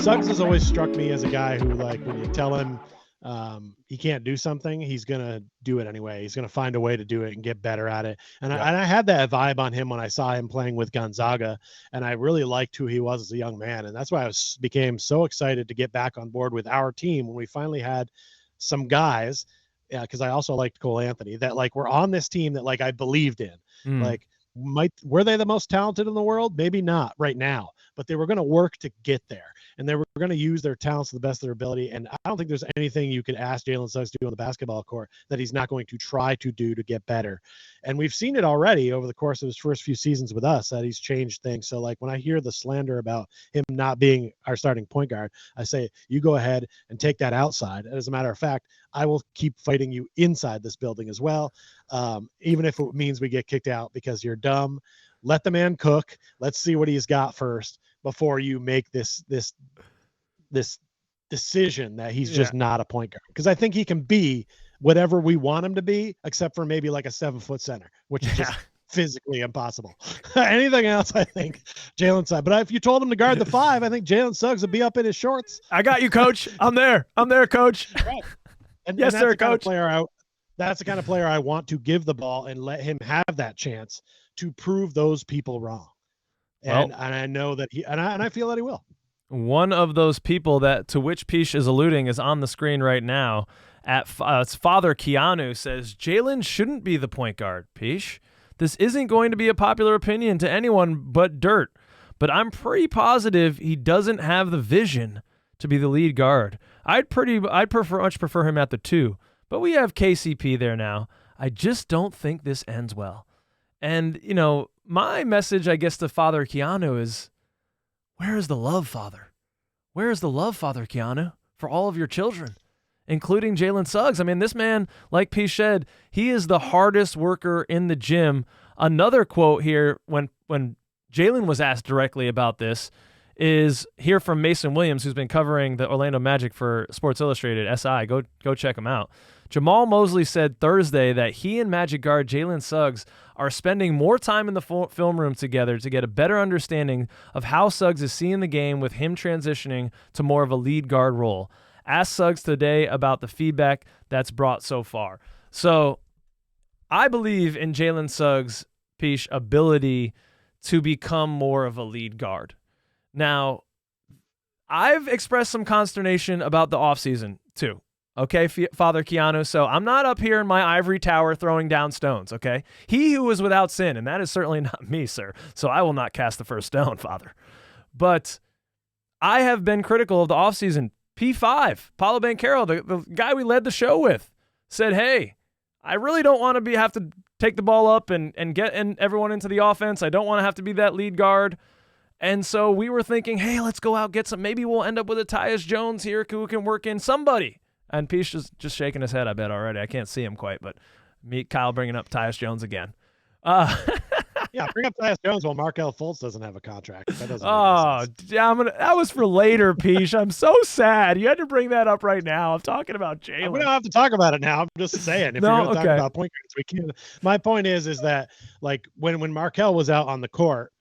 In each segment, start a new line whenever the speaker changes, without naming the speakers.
Suggs has always struck me as a guy who, like, when you tell him he can't do something, he's going to do it anyway. He's going to find a way to do it and get better at it. And, I had that vibe on him when I saw him playing with Gonzaga, and I really liked who he was as a young man. And that's why I became so excited to get back on board with our team when we finally had some guys, because I also liked Cole Anthony, that like were on this team that like I believed in. Like, were they the most talented in the world? Maybe not right now, but they were going to work to get there, and they were going to use their talents to the best of their ability. And I don't think there's anything you could ask Jalen Suggs to do on the basketball court that he's not going to try to do to get better. And we've seen it already over the course of his first few seasons with us, that he's changed things. So like when I hear the slander about him not being our starting point guard, I say, you go ahead and take that outside. And as a matter of fact, I will keep fighting you inside this building as well. Even if it means we get kicked out because you're dumb. Let the man cook. Let's see what he's got first before you make this decision that he's just not a point guard. Because I think he can be whatever we want him to be, except for maybe like a 7-foot center, which is just physically impossible. Anything else, I think Jalen Suggs. But if you told him to guard the 5, I think Jalen Suggs would be up in his shorts.
I got you, coach. I'm there, coach.
Right. And
yes,
and
sir, coach.
That's the kind of player I want to give the ball and let him have that chance to prove those people wrong. And I know that and I feel that he will.
One of those people to which Pich is alluding is on the screen right now. It's Father Keanu says, Jalen shouldn't be the point guard, Pich. This isn't going to be a popular opinion to anyone but Dirt, but I'm pretty positive he doesn't have the vision to be the lead guard. I'd much prefer him at the 2, but we have KCP there now. I just don't think this ends well. And, my message, I guess, to Father Keanu is, where is the love, Father? Where is the love, Father Keanu, for all of your children, including Jalen Suggs? I mean, this man, like P said, he is the hardest worker in the gym. Another quote here, when Jalen was asked directly about this, is here from Mason Williams, who's been covering the Orlando Magic for Sports Illustrated, SI. Go check him out. Jamal Mosley said Thursday that he and Magic guard Jalen Suggs are spending more time in the film room together to get a better understanding of how Suggs is seeing the game, with him transitioning to more of a lead guard role. Asked Suggs today about the feedback that's brought so far. So I believe in Jalen Suggs' ability to become more of a lead guard. Now, I've expressed some consternation about the offseason too. Okay, Father Keanu. So I'm not up here in my ivory tower throwing down stones, okay? He who is without sin, and that is certainly not me, sir. So I will not cast the first stone, Father. But I have been critical of the offseason. P5, Paolo Banchero, the guy we led the show with, said, hey, I really don't want to have to take the ball up and get everyone into the offense. I don't want to have to be that lead guard. And so we were thinking, hey, let's go out, get some. Maybe we'll end up with a Tyus Jones here who can work in somebody. And Peach is just shaking his head, I bet, already. I can't see him quite, but Kyle bringing up Tyus Jones again.
Yeah, bring up Tyus Jones while Markelle Fultz doesn't have a contract. That doesn't
that was for later, Peach. I'm so sad. You had to bring that up right now. I'm talking about Jalen.
We don't have to talk about it now. I'm just saying. If you're going to talk about point guards, we can. My point is that, like, when Markelle was out on the court,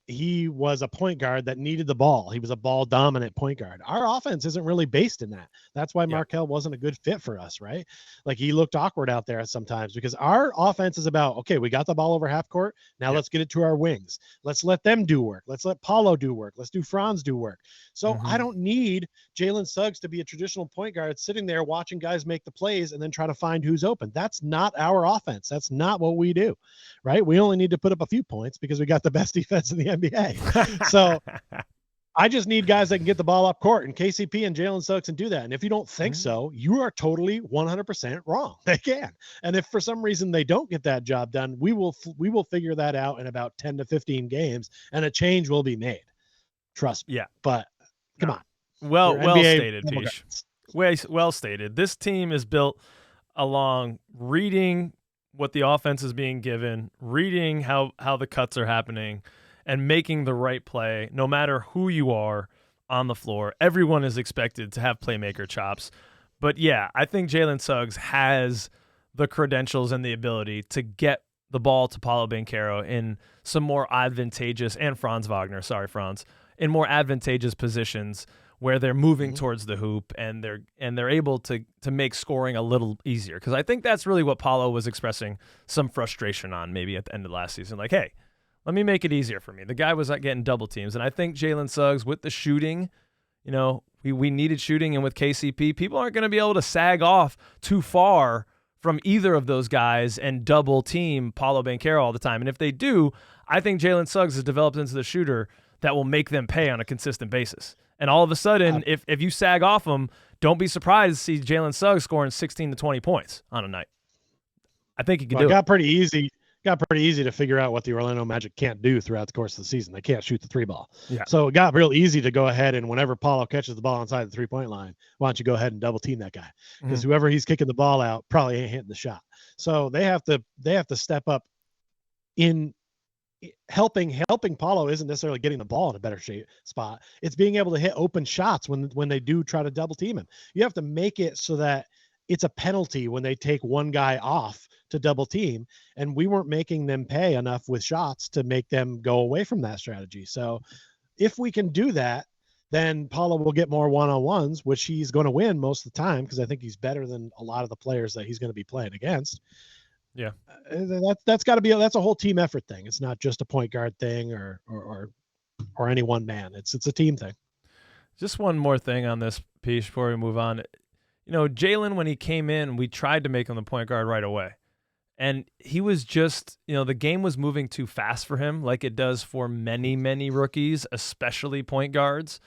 he was a point guard that needed the ball. He was a ball dominant point guard. Our offense isn't really based in that. That's why Markelle wasn't a good fit for us, right? Like, he looked awkward out there sometimes because our offense is about, okay, we got the ball over half court. Now let's get it to our wings. Let's let them do work. Let's let Paulo do work. Let's do Franz do work. So I don't need Jalen Suggs to be a traditional point guard sitting there watching guys make the plays and then try to find who's open. That's not our offense. That's not what we do, right? We only need to put up a few points because we got the best defense in the NBA. So I just need guys that can get the ball up court, and KCP and Jalen Suggs can do that. And if you don't think so, you are totally 100% wrong. They can. And if for some reason they don't get that job done, we will figure that out in about 10 to 15 games, and a change will be made. Trust me.
Yeah.
But come on.
Well stated, Pish. Well stated. This team is built along reading what the offense is being given, reading how the cuts are happening, and making the right play, no matter who you are on the floor. Everyone is expected to have playmaker chops. But yeah, I think Jalen Suggs has the credentials and the ability to get the ball to Paolo Banchero in some more advantageous, and Franz Wagner, sorry, Franz, in more advantageous positions where they're moving towards the hoop and they're able to make scoring a little easier. Because I think that's really what Paulo was expressing some frustration on maybe at the end of last season. Like, hey, let me make it easier for me. The guy was not getting double teams. And I think Jalen Suggs with the shooting, we needed shooting, and with KCP, people aren't going to be able to sag off too far from either of those guys and double team Paulo Banchero all the time. And if they do, I think Jalen Suggs has developed into the shooter that will make them pay on a consistent basis. And all of a sudden, if you sag off them, don't be surprised to see Jalen Suggs scoring 16 to 20 points on a night. I think he can do it.
Got pretty easy to figure out what the Orlando Magic can't do throughout the course of the season. They can't shoot the 3-ball.
Yeah.
So it got real easy to go ahead, and whenever Paulo catches the ball inside the 3-point line, why don't you go ahead and double team that guy? Because whoever he's kicking the ball out probably ain't hitting the shot. So they have to step up in helping Paulo. Isn't necessarily getting the ball in a better spot. It's being able to hit open shots when they do try to double team him. You have to make it so that it's a penalty when they take one guy off to double team, and we weren't making them pay enough with shots to make them go away from that strategy. So if we can do that, then Paulo will get more one-on-ones, which he's going to win most of the time, because I think he's better than a lot of the players that he's going to be playing against.
Yeah.
That's got to be, that's a whole team effort thing. It's not just a point guard thing or any one man. It's a team thing.
Just one more thing on this piece before we move on. Jalen, when he came in, we tried to make him the point guard right away. And he was just, the game was moving too fast for him, like it does for many, many rookies, especially point guards.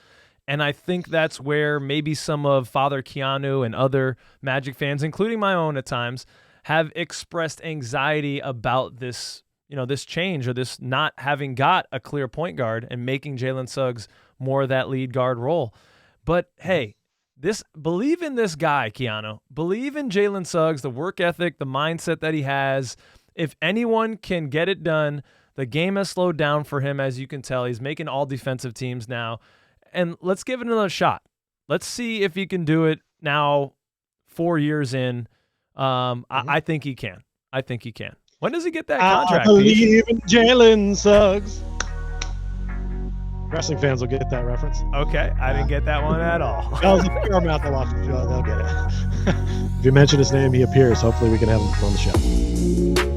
And I think that's where maybe some of Father Keanu and other Magic fans, including my own at times, have expressed anxiety about this, this change, or this not having got a clear point guard and making Jalen Suggs more of that lead guard role. But hey, believe in this guy, Keanu. Believe in Jalen Suggs, the work ethic, the mindset that he has. If anyone can get it done, the game has slowed down for him, as you can tell. He's making all defensive teams now. And let's give it another shot. Let's see if he can do it now, 4 years in. I think he can. I think he can. When does he get that contract?
I believe in Jalen Suggs. Wrestling fans will get that reference.
Okay, I didn't get that one at all.
That was a fair amount to watch. They'll get it. If you mention his name, he appears. Hopefully we can have him on the show.